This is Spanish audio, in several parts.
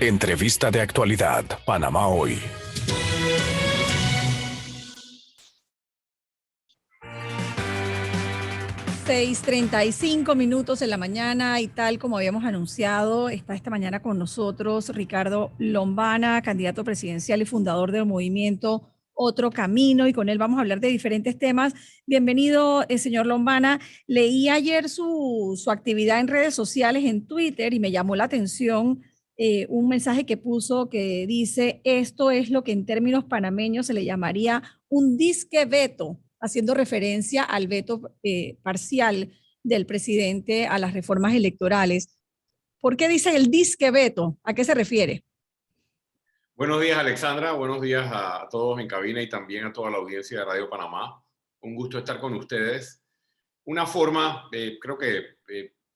Entrevista de actualidad, Panamá Hoy. Seis 35 minutos en la mañana, y tal como habíamos anunciado, está esta mañana con nosotros Ricardo Lombana, candidato presidencial y fundador del movimiento Otro Camino, y con él vamos a hablar de diferentes temas. Bienvenido, señor Lombana. Leí ayer su actividad en redes sociales, en Twitter, y me llamó la atención un mensaje que puso que dice: esto es lo que en términos panameños se le llamaría un disque veto, haciendo referencia al veto parcial del presidente a las reformas electorales. ¿Por qué dice el disque veto? ¿A qué se refiere? Buenos días, Alexandra. Buenos días a todos en cabina y también a toda la audiencia de Radio Panamá. Un gusto estar con ustedes. Una forma, creo que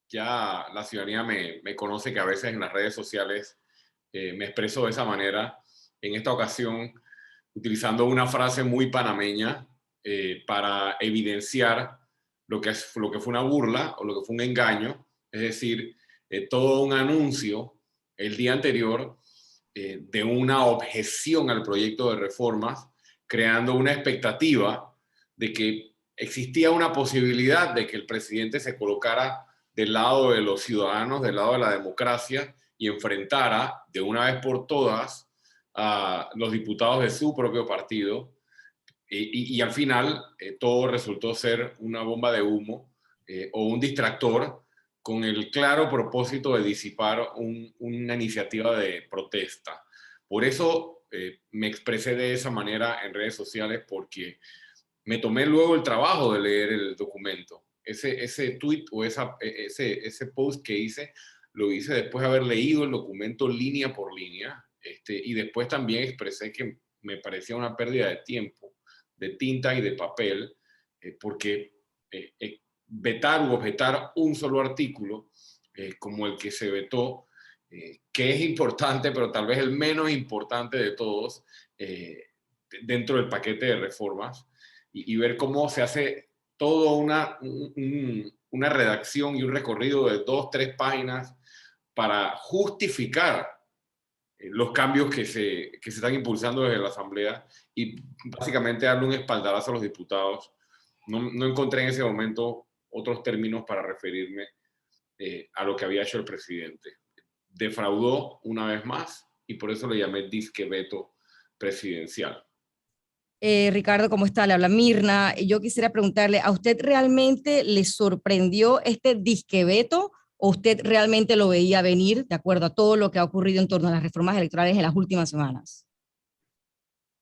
ya la ciudadanía me conoce, que a veces en las redes sociales me expreso de esa manera. En esta ocasión, utilizando una frase muy panameña para evidenciar lo que fue una burla o lo que fue un engaño, es decir, todo un anuncio el día anterior de una objeción al proyecto de reformas, creando una expectativa de que existía una posibilidad de que el presidente se colocara del lado de los ciudadanos, del lado de la democracia, y enfrentara de una vez por todas a los diputados de su propio partido. Y al final todo resultó ser una bomba de humo o un distractor con el claro propósito de disipar una iniciativa de protesta. Por eso me expresé de esa manera en redes sociales, porque me tomé luego el trabajo de leer el documento. Ese tweet o ese post que hice, lo hice después de haber leído el documento línea por línea, y después también expresé que me parecía una pérdida de tiempo, de tinta y de papel, porque vetar u objetar un solo artículo como el que se vetó, que es importante, pero tal vez el menos importante de todos dentro del paquete de reformas, y ver cómo se hace toda una redacción y un recorrido de 2, 3 páginas para justificar los cambios que se están impulsando desde la Asamblea, y básicamente darle un espaldarazo a los diputados. No encontré en ese momento otros términos para referirme a lo que había hecho el presidente. Defraudó una vez más, y por eso le llamé disque veto presidencial. Ricardo, ¿cómo está? Le habla Mirna. Yo quisiera preguntarle, ¿a usted realmente le sorprendió este disque veto, o usted realmente lo veía venir de acuerdo a todo lo que ha ocurrido en torno a las reformas electorales en las últimas semanas?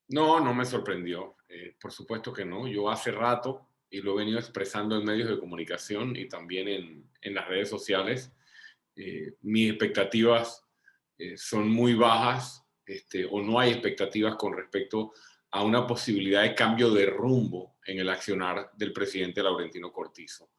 No me sorprendió. Por supuesto que no. Yo hace rato, y lo he venido expresando en medios de comunicación y también en las redes sociales, mis expectativas son muy bajas, o no hay expectativas con respecto a una posibilidad de cambio de rumbo en el accionar del presidente Laurentino Cortizo.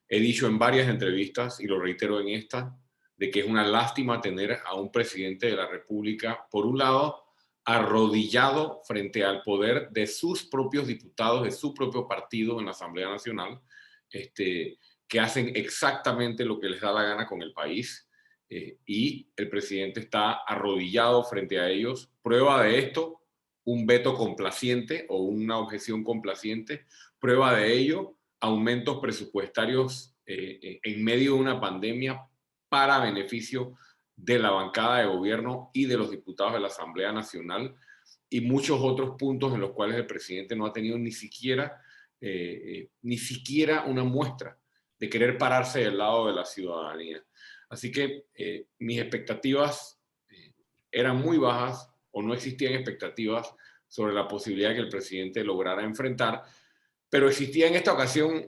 He dicho en varias entrevistas, y lo reitero en esta, de que es una lástima tener a un presidente de la República, por un lado, arrodillado frente al poder de sus propios diputados, de su propio partido en la Asamblea Nacional, que hacen exactamente lo que les da la gana con el país, y el presidente está arrodillado frente a ellos. Prueba de esto, un veto complaciente o una objeción complaciente. Prueba de ello, aumentos presupuestarios en medio de una pandemia para beneficio de la bancada de gobierno y de los diputados de la Asamblea Nacional, y muchos otros puntos en los cuales el presidente no ha tenido ni siquiera una muestra de querer pararse del lado de la ciudadanía. Así que mis expectativas eran muy bajas, o no existían expectativas sobre la posibilidad de que el presidente lograra enfrentar, pero existía en esta ocasión,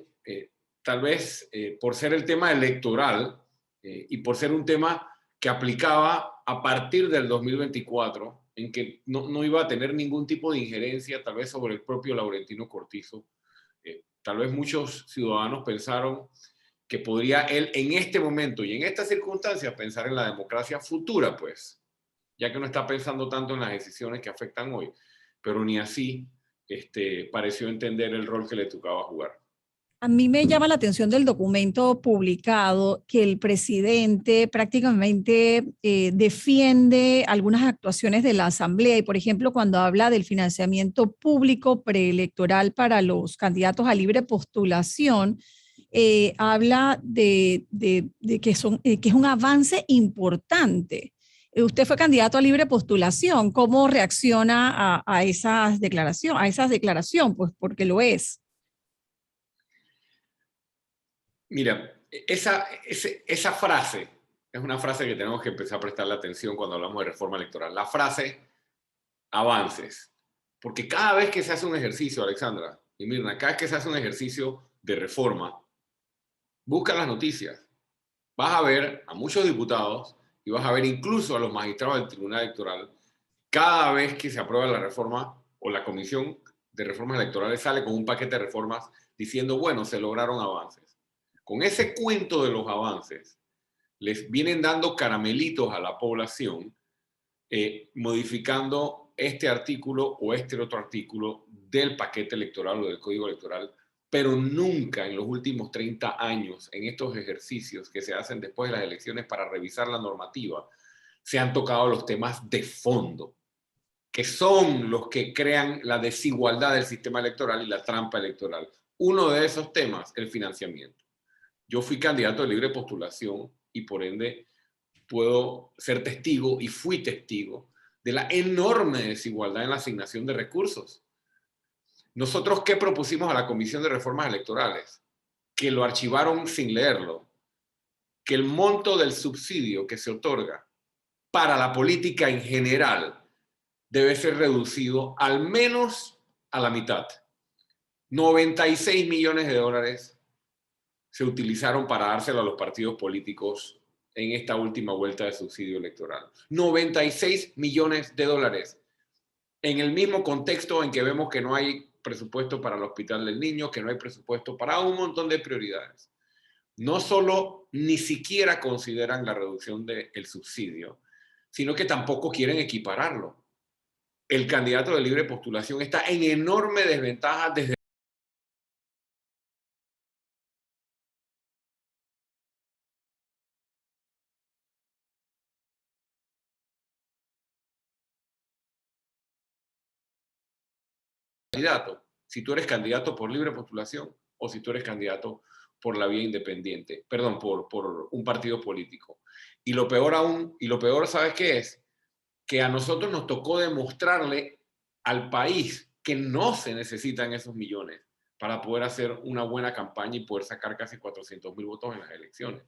tal vez por ser el tema electoral y por ser un tema que aplicaba a partir del 2024, en que no iba a tener ningún tipo de injerencia tal vez sobre el propio Laurentino Cortizo. Tal vez muchos ciudadanos pensaron que podría él en este momento y en estas circunstancias pensar en la democracia futura, pues, ya que no está pensando tanto en las decisiones que afectan hoy, pero ni así pareció entender el rol que le tocaba jugar. A mí me llama la atención del documento publicado que el presidente prácticamente defiende algunas actuaciones de la Asamblea y, por ejemplo, cuando habla del financiamiento público preelectoral para los candidatos a libre postulación, habla de que es un avance importante. Usted fue candidato a libre postulación. ¿Cómo reacciona a esas declaraciones, a esas declaraciones? Pues porque lo es. Mira, esa frase es una frase que tenemos que empezar a prestarle atención cuando hablamos de reforma electoral. La frase avances. Porque cada vez que se hace un ejercicio, Alexandra y Mirna, cada vez que se hace un ejercicio de reforma, busca las noticias. Vas a ver a muchos diputados y vas a ver incluso a los magistrados del Tribunal Electoral, cada vez que se aprueba la reforma o la Comisión de Reformas Electorales sale con un paquete de reformas diciendo, bueno, se lograron avances. Con ese cuento de los avances, les vienen dando caramelitos a la población, modificando este artículo o este otro artículo del paquete electoral o del Código Electoral, pero nunca en los últimos 30 años, en estos ejercicios que se hacen después de las elecciones para revisar la normativa, se han tocado los temas de fondo, que son los que crean la desigualdad del sistema electoral y la trampa electoral. Uno de esos temas, el financiamiento. Yo fui candidato de libre postulación y por ende puedo ser testigo y fui testigo de la enorme desigualdad en la asignación de recursos. Nosotros, ¿qué propusimos a la Comisión de Reformas Electorales? Que lo archivaron sin leerlo. Que el monto del subsidio que se otorga para la política en general debe ser reducido al menos a la mitad. 96 millones de dólares se utilizaron para dárselo a los partidos políticos en esta última vuelta de subsidio electoral. 96 millones de dólares en el mismo contexto en que vemos que no hay presupuesto para el Hospital del Niño, que no hay presupuesto para un montón de prioridades. No solo ni siquiera consideran la reducción del subsidio, sino que tampoco quieren equipararlo. El candidato de libre postulación está en enorme desventaja desde candidato, si tú eres candidato por libre postulación o si tú eres candidato por la vía independiente, perdón, por un partido político. Y lo peor aún, y lo peor, ¿sabes qué es? Que a nosotros nos tocó demostrarle al país que no se necesitan esos millones para poder hacer una buena campaña y poder sacar casi 400.000 votos en las elecciones.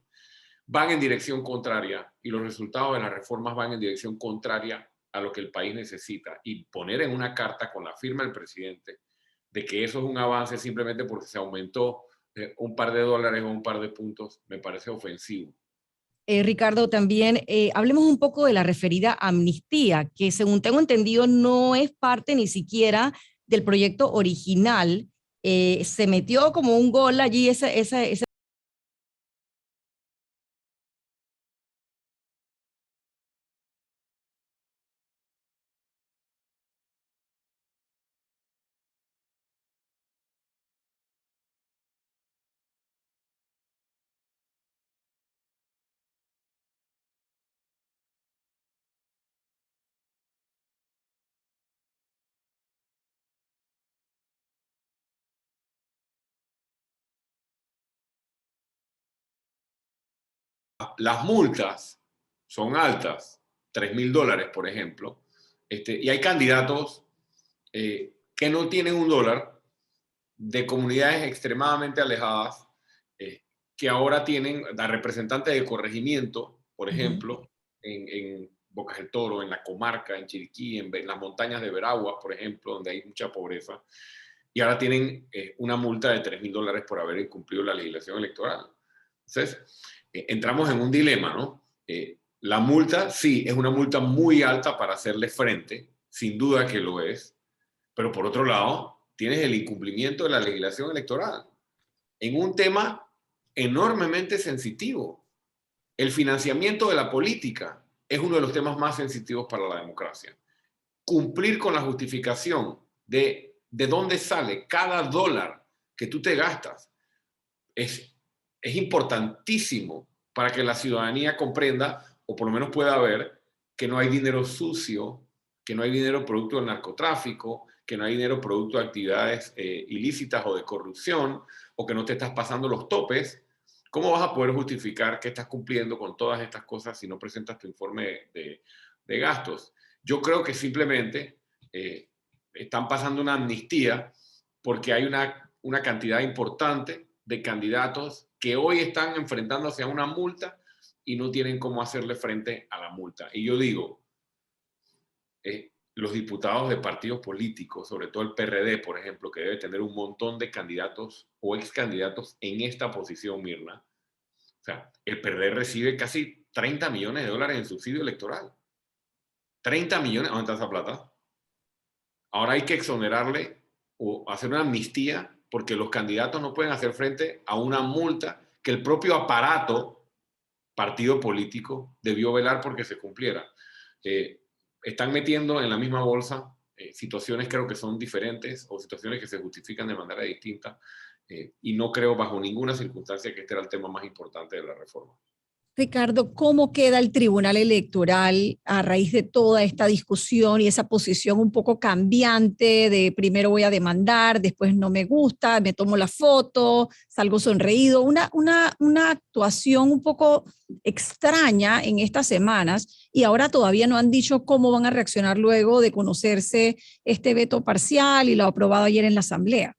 Van en dirección contraria y los resultados de las reformas van en dirección contraria a lo que el país necesita. Y poner en una carta con la firma del presidente de que eso es un avance simplemente porque se aumentó un par de dólares o un par de puntos, me parece ofensivo. Ricardo, también hablemos un poco de la referida amnistía, que según tengo entendido no es parte ni siquiera del proyecto original. Se metió como un gol allí ese Las multas son altas, $3.000, por ejemplo, y hay candidatos que no tienen $1 de comunidades extremadamente alejadas que ahora tienen a representantes de corregimiento, por ejemplo, en Bocas del Toro, en la comarca, en Chiriquí, en las montañas de Veraguas, por ejemplo, donde hay mucha pobreza, y ahora tienen una multa de $3.000 por haber incumplido la legislación electoral. Entonces, entramos en un dilema, ¿no? La multa, sí, es una multa muy alta para hacerle frente, sin duda que lo es, pero por otro lado, tienes el incumplimiento de la legislación electoral en un tema enormemente sensitivo. El financiamiento de la política es uno de los temas más sensitivos para la democracia. Cumplir con la justificación de dónde sale cada dólar que tú te gastas es importantísimo para que la ciudadanía comprenda, o por lo menos pueda ver, que no hay dinero sucio, que no hay dinero producto del narcotráfico, que no hay dinero producto de actividades ilícitas o de corrupción, o que no te estás pasando los topes. ¿Cómo vas a poder justificar que estás cumpliendo con todas estas cosas si no presentas tu informe de gastos? Yo creo que simplemente están pasando una amnistía porque hay una cantidad importante de candidatos que hoy están enfrentándose a una multa y no tienen cómo hacerle frente a la multa. Y yo digo, los diputados de partidos políticos, sobre todo el PRD, por ejemplo, que debe tener un montón de candidatos o ex candidatos en esta posición, Mirna. O sea, el PRD recibe casi 30 millones de dólares en subsidio electoral. 30 millones, ¿dónde está esa plata? Ahora hay que exonerarle o hacer una amnistía porque los candidatos no pueden hacer frente a una multa que el propio aparato, partido político, debió velar porque se cumpliera. Están metiendo en la misma bolsa situaciones creo que son diferentes o situaciones que se justifican de manera distinta y no creo bajo ninguna circunstancia que este era el tema más importante de la reforma. Ricardo, ¿cómo queda el Tribunal Electoral a raíz de toda esta discusión y esa posición un poco cambiante de primero voy a demandar, después no me gusta, me tomo la foto, salgo sonreído? Una actuación un poco extraña en estas semanas y ahora todavía no han dicho cómo van a reaccionar luego de conocerse este veto parcial y lo aprobado ayer en la Asamblea.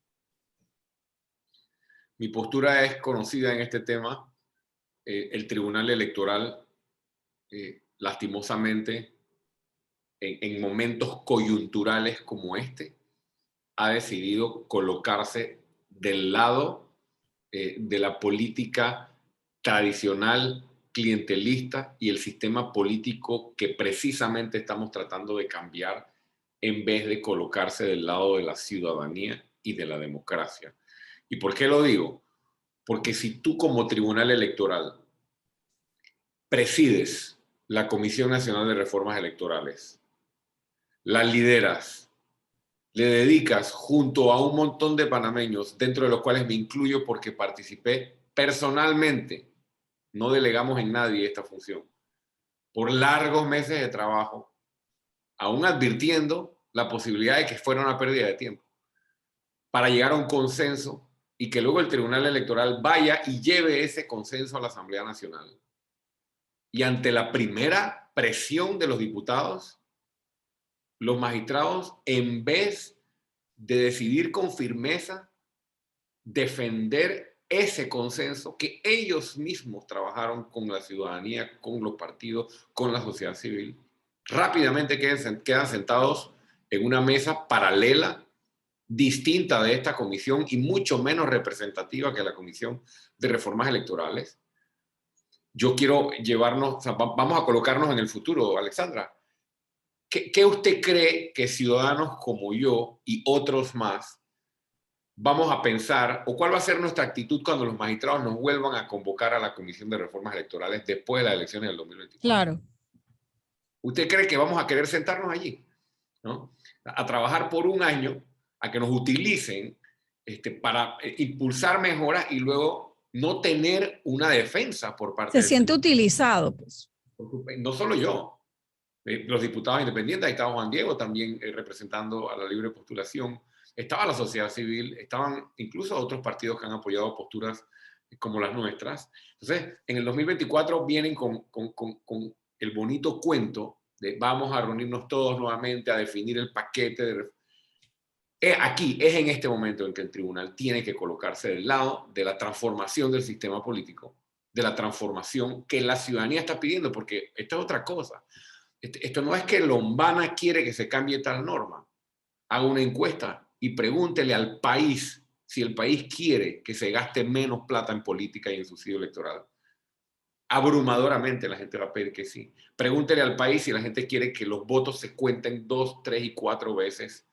Mi postura es conocida en este tema. El Tribunal Electoral, lastimosamente, en momentos coyunturales como este, ha decidido colocarse del lado de la política tradicional, clientelista y el sistema político que precisamente estamos tratando de cambiar en vez de colocarse del lado de la ciudadanía y de la democracia. ¿Y por qué lo digo? Porque si tú como Tribunal Electoral presides la Comisión Nacional de Reformas Electorales, la lideras, le dedicas junto a un montón de panameños, dentro de los cuales me incluyo porque participé personalmente, no delegamos en nadie esta función, por largos meses de trabajo, aún advirtiendo la posibilidad de que fuera una pérdida de tiempo, para llegar a un consenso y que luego el Tribunal Electoral vaya y lleve ese consenso a la Asamblea Nacional. Y ante la primera presión de los diputados, los magistrados, en vez de decidir con firmeza, defender ese consenso que ellos mismos trabajaron con la ciudadanía, con los partidos, con la sociedad civil, rápidamente quedan sentados en una mesa paralela, distinta de esta comisión y mucho menos representativa que la Comisión de Reformas Electorales. Yo quiero llevarnos, o sea, vamos a colocarnos en el futuro, Alexandra. ¿Qué usted cree que ciudadanos como yo y otros más vamos a pensar, o cuál va a ser nuestra actitud cuando los magistrados nos vuelvan a convocar a la Comisión de Reformas Electorales después de las elecciones del 2024? Claro. ¿Usted cree que vamos a querer sentarnos allí, ¿no? A trabajar por un año, a que nos utilicen para impulsar mejoras y luego no tener una defensa por parte Se siente utilizado, pues. No solo yo, los diputados independientes, ahí estaba Juan Diego también representando a la libre postulación, estaba la sociedad civil, estaban incluso otros partidos que han apoyado posturas como las nuestras. Entonces, en el 2024 vienen con el bonito cuento de vamos a reunirnos todos nuevamente a definir el paquete de reformas. Aquí es en este momento en que el tribunal tiene que colocarse del lado de la transformación del sistema político, de la transformación que la ciudadanía está pidiendo, porque esto es otra cosa. Esto no es que Lombana quiere que se cambie tal norma. Haga una encuesta y pregúntele al país si el país quiere que se gaste menos plata en política y en subsidio electoral. Abrumadoramente la gente va a pedir que sí. Pregúntele al país si la gente quiere que los votos se cuenten 2, 3 y 4 veces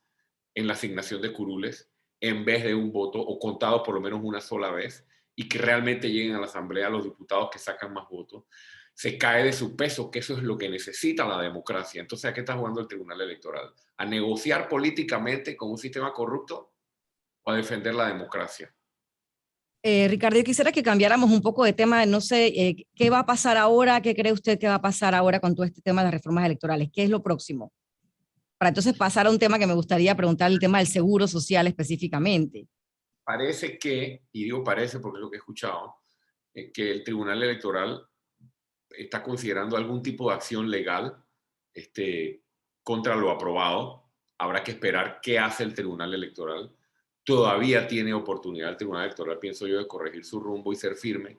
en la asignación de curules en vez de un voto o contado por lo menos una sola vez y que realmente lleguen a la asamblea los diputados que sacan más votos. Se cae de su peso, que eso es lo que necesita la democracia. Entonces, ¿a qué está jugando el Tribunal Electoral? ¿A negociar políticamente con un sistema corrupto o a defender la democracia? Ricardo, yo quisiera que cambiáramos un poco de tema, no sé, ¿qué va a pasar ahora? ¿Qué cree usted que va a pasar ahora con todo este tema de las reformas electorales? ¿Qué es lo próximo? Para entonces pasar a un tema que me gustaría preguntar, el tema del seguro social específicamente. Parece que, y digo parece porque es lo que he escuchado, que el Tribunal Electoral está considerando algún tipo de acción legal contra lo aprobado. Habrá que esperar qué hace el Tribunal Electoral. Todavía tiene oportunidad el Tribunal Electoral, pienso yo, de corregir su rumbo y ser firme.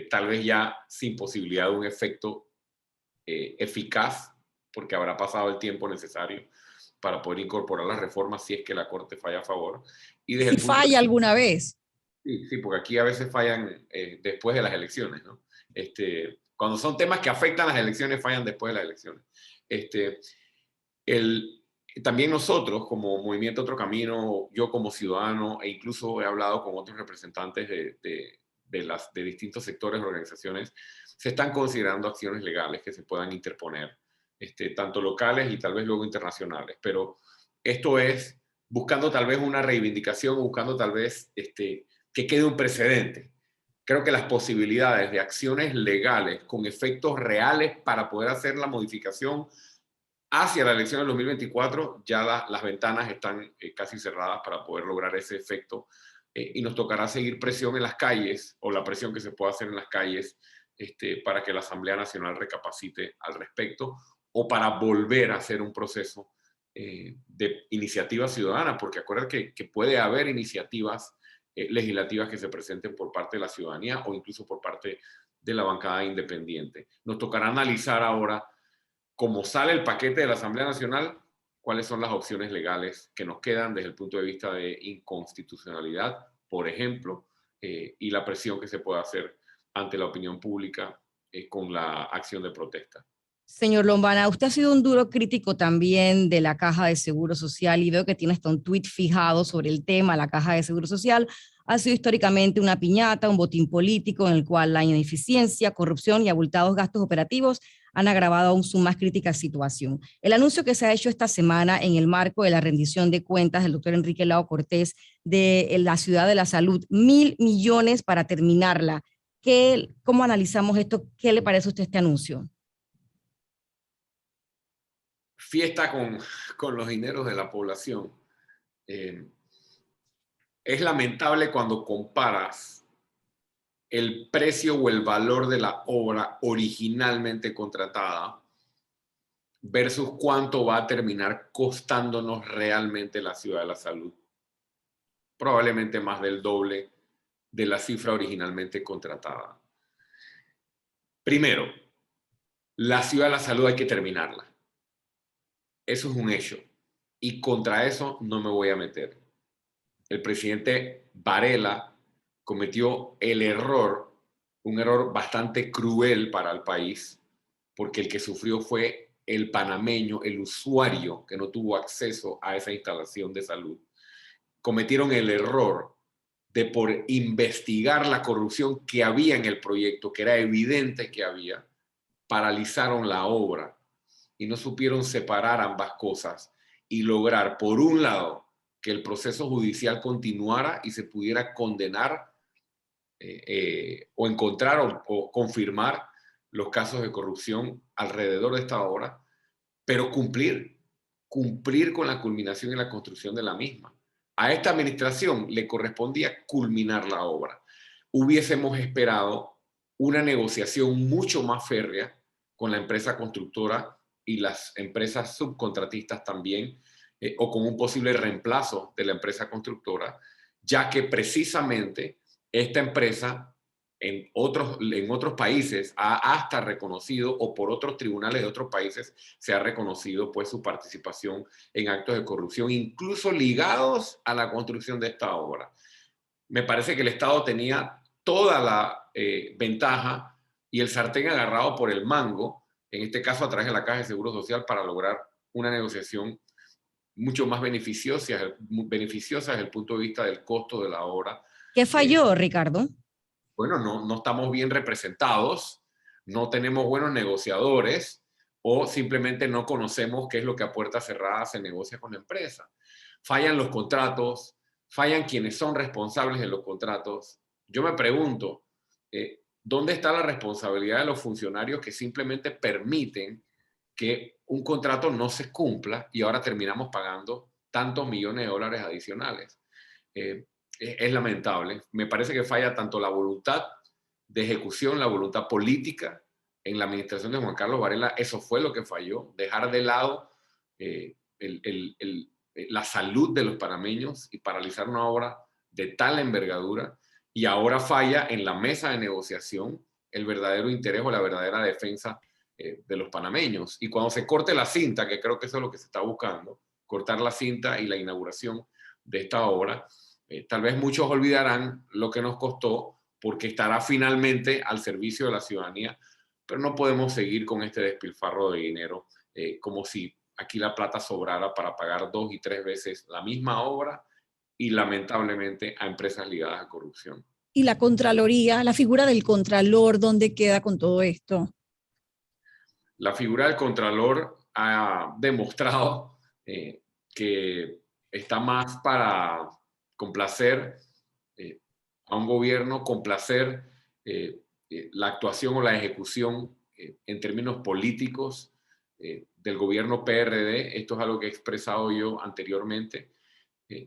Tal vez ya sin posibilidad de un efecto eficaz, porque habrá pasado el tiempo necesario para poder incorporar las reformas si es que la Corte falla a favor. Y desde Si el punto falla alguna vez. Sí, sí, porque aquí a veces fallan después de las elecciones, ¿no? Cuando son temas que afectan las elecciones, fallan después de las elecciones. El, También nosotros, como Movimiento Otro Camino, yo como ciudadano, e incluso he hablado con otros representantes de distintos sectores, organizaciones, se están considerando acciones legales que se puedan interponer, tanto locales y tal vez luego internacionales. Pero esto es buscando tal vez una reivindicación, buscando tal vez que quede un precedente. Creo que las posibilidades de acciones legales con efectos reales para poder hacer la modificación hacia la elección del 2024, ya las ventanas están casi cerradas para poder lograr ese efecto y nos tocará seguir presión en las calles o la presión que se pueda hacer en las calles para que la Asamblea Nacional recapacite al respecto o para volver a hacer un proceso de iniciativa ciudadana, porque acuérdate que puede haber iniciativas legislativas que se presenten por parte de la ciudadanía o incluso por parte de la bancada independiente. Nos tocará analizar ahora, como sale el paquete de la Asamblea Nacional, cuáles son las opciones legales que nos quedan desde el punto de vista de inconstitucionalidad, por ejemplo, y la presión que se puede hacer ante la opinión pública con la acción de protesta. Señor Lombana, usted ha sido un duro crítico también de la Caja de Seguro Social y veo que tiene hasta un tuit fijado sobre el tema. La Caja de Seguro Social ha sido históricamente una piñata, un botín político en el cual la ineficiencia, corrupción y abultados gastos operativos han agravado aún su más crítica situación. El anuncio que se ha hecho esta semana en el marco de la rendición de cuentas del doctor Enrique Lao Cortés de la Ciudad de la Salud, 1.000 millones para terminarla. ¿Cómo analizamos esto? ¿Qué le parece a usted este anuncio? Fiesta con los dineros de la población. Es lamentable cuando comparas el precio o el valor de la obra originalmente contratada versus cuánto va a terminar costándonos realmente la Ciudad de la Salud. Probablemente más del doble de la cifra originalmente contratada. Primero, la Ciudad de la Salud hay que terminarla. Eso es un hecho. Y contra eso no me voy a meter. El presidente Varela cometió el error, un error bastante cruel para el país, porque el que sufrió fue el panameño, el usuario que no tuvo acceso a esa instalación de salud. Cometieron el error de, por investigar la corrupción que había en el proyecto, que era evidente que había, paralizaron la obra y no supieron separar ambas cosas y lograr, por un lado, que el proceso judicial continuara y se pudiera condenar o encontrar o confirmar los casos de corrupción alrededor de esta obra, pero cumplir con la culminación y la construcción de la misma. A esta administración le correspondía culminar la obra. Hubiésemos esperado una negociación mucho más férrea con la empresa constructora y las empresas subcontratistas también, o con un posible reemplazo de la empresa constructora, ya que precisamente esta empresa en otros países ha hasta reconocido, o por otros tribunales de otros países se ha reconocido pues su participación en actos de corrupción, incluso ligados a la construcción de esta obra. Me parece que el Estado tenía toda la ventaja y el sartén agarrado por el mango, en este caso a través de la Caja de Seguro Social, para lograr una negociación mucho más beneficiosa desde el punto de vista del costo de la obra. ¿Qué falló, Ricardo? Bueno, no estamos bien representados, no tenemos buenos negociadores o simplemente no conocemos qué es lo que a puerta cerrada se negocia con la empresa. Fallan los contratos, fallan quienes son responsables de los contratos. Yo me pregunto, ¿dónde está la responsabilidad de los funcionarios que simplemente permiten que un contrato no se cumpla y ahora terminamos pagando tantos millones de dólares adicionales? Es lamentable. Me parece que falla tanto la voluntad de ejecución, la voluntad política en la administración de Juan Carlos Varela. Eso fue lo que falló, dejar de lado la salud de los panameños y paralizar una obra de tal envergadura. Y ahora falla en la mesa de negociación el verdadero interés o la verdadera defensa de los panameños. Y cuando se corte la cinta, que creo que eso es lo que se está buscando, cortar la cinta y la inauguración de esta obra, tal vez muchos olvidarán lo que nos costó, porque estará finalmente al servicio de la ciudadanía, pero no podemos seguir con este despilfarro de dinero como si aquí la plata sobrara para pagar 2 y 3 veces la misma obra y lamentablemente a empresas ligadas a corrupción. ¿Y la Contraloría, la figura del Contralor, dónde queda con todo esto? La figura del Contralor ha demostrado que está más para complacer a un gobierno, complacer la actuación o la ejecución en términos políticos del gobierno PRD. Esto es algo que he expresado yo anteriormente.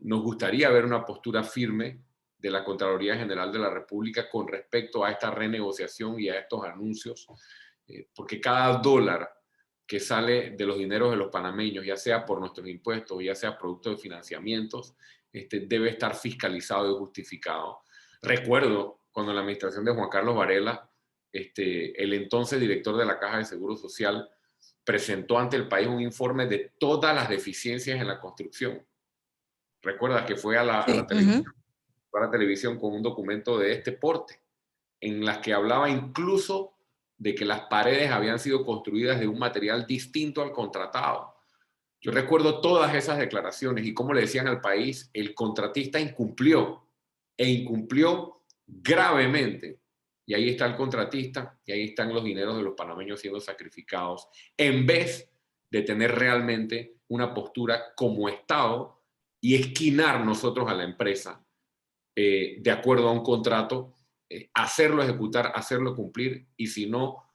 Nos gustaría ver una postura firme de la Contraloría General de la República con respecto a esta renegociación y a estos anuncios, porque cada dólar que sale de los dineros de los panameños, ya sea por nuestros impuestos, ya sea producto de financiamientos, debe estar fiscalizado y justificado. Recuerdo cuando en la administración de Juan Carlos Varela, el entonces director de la Caja de Seguro Social presentó ante el país un informe de todas las deficiencias en la construcción. Recuerda que fue a la televisión con un documento de este porte, en las que hablaba incluso de que las paredes habían sido construidas de un material distinto al contratado. Yo recuerdo todas esas declaraciones y cómo le decían al país, el contratista incumplió, e incumplió gravemente. Y ahí está el contratista, y ahí están los dineros de los panameños siendo sacrificados, en vez de tener realmente una postura como Estado y esquinar nosotros a la empresa de acuerdo a un contrato, hacerlo ejecutar, hacerlo cumplir, y si no,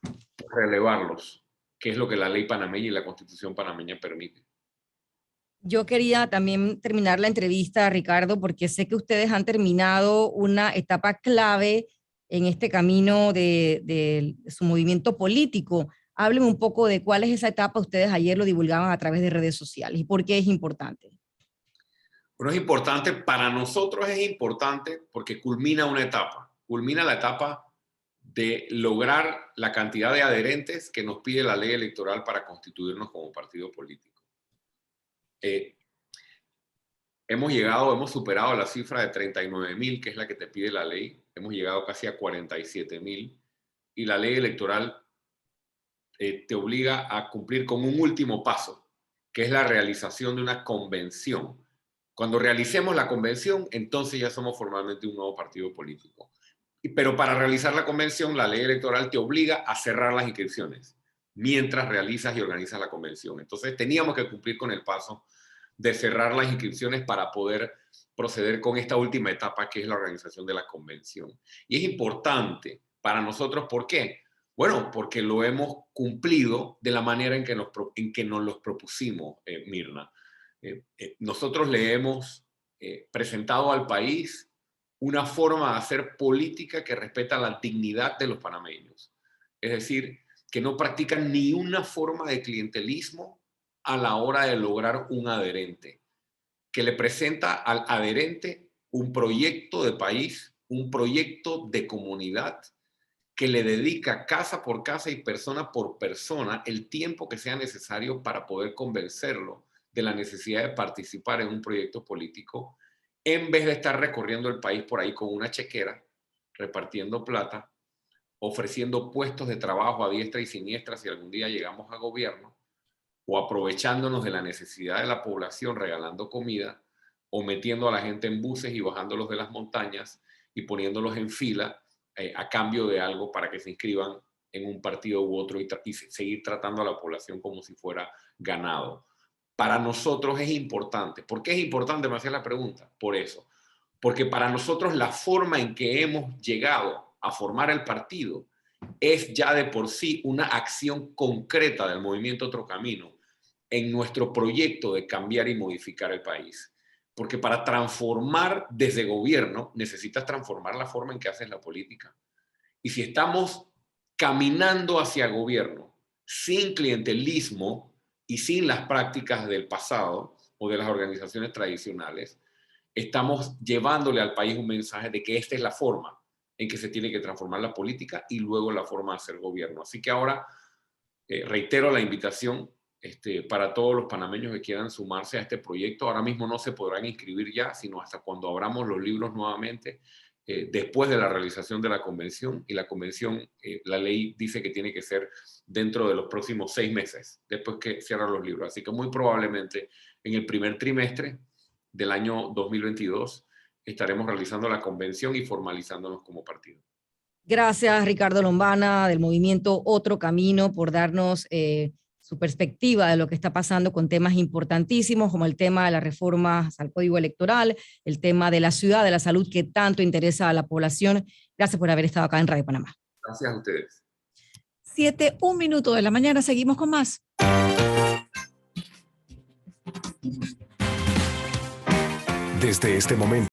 relevarlos, que es lo que la ley panameña y la Constitución panameña permite. Yo quería también terminar la entrevista, Ricardo, porque sé que ustedes han terminado una etapa clave en este camino de su movimiento político. Háblenme un poco de cuál es esa etapa. Ustedes ayer lo divulgaban a través de redes sociales y por qué es importante. Bueno, es importante, para nosotros es importante porque culmina una etapa, culmina la etapa de lograr la cantidad de adherentes que nos pide la ley electoral para constituirnos como partido político. Hemos superado la cifra de 39.000, que es la que te pide la ley. Hemos llegado casi a 47.000 y la ley electoral te obliga a cumplir con un último paso, que es la realización de una convención. Cuando realicemos la convención, entonces ya somos formalmente un nuevo partido político. Pero para realizar la convención, la ley electoral te obliga a cerrar las inscripciones mientras realizas y organizas la convención. Entonces teníamos que cumplir con el paso de cerrar las inscripciones para poder proceder con esta última etapa, que es la organización de la convención. Y es importante para nosotros, ¿por qué? Bueno, porque lo hemos cumplido de la manera en que nos los propusimos, Mirna. Nosotros le hemos presentado al país una forma de hacer política que respeta la dignidad de los panameños. Es decir, que no practican ni una forma de clientelismo a la hora de lograr un adherente, que le presenta al adherente un proyecto de país, un proyecto de comunidad, que le dedica casa por casa y persona por persona el tiempo que sea necesario para poder convencerlo de la necesidad de participar en un proyecto político, en vez de estar recorriendo el país por ahí con una chequera, repartiendo plata, ofreciendo puestos de trabajo a diestra y siniestra si algún día llegamos a gobierno, o aprovechándonos de la necesidad de la población regalando comida, o metiendo a la gente en buses y bajándolos de las montañas y poniéndolos en fila a cambio de algo para que se inscriban en un partido u otro y seguir tratando a la población como si fuera ganado. Para nosotros es importante. ¿Por qué es importante? Me hacía la pregunta. Por eso. porque para nosotros la forma en que hemos llegado a formar el partido es ya de por sí una acción concreta del movimiento Otro Camino en nuestro proyecto de cambiar y modificar el país. Porque para transformar desde gobierno necesitas transformar la forma en que haces la política. Y si estamos caminando hacia gobierno sin clientelismo y sin las prácticas del pasado o de las organizaciones tradicionales, estamos llevándole al país un mensaje de que esta es la forma en que se tiene que transformar la política y luego la forma de hacer gobierno. Así que ahora reitero la invitación para todos los panameños que quieran sumarse a este proyecto. Ahora mismo no se podrán inscribir ya, sino hasta cuando abramos los libros nuevamente, después de la realización de la convención. Y la convención, la ley dice que tiene que ser dentro de los próximos 6 meses, después que cierran los libros. Así que muy probablemente en el primer trimestre del año 2022 estaremos realizando la convención y formalizándonos como partido. Gracias, Ricardo Lombana, del movimiento Otro Camino, por darnos su perspectiva de lo que está pasando con temas importantísimos como el tema de las reformas al Código Electoral, el tema de la ciudad, de la salud que tanto interesa a la población. Gracias por haber estado acá en Radio Panamá. Gracias a ustedes. 7:01 de la mañana, seguimos con más. Desde este momento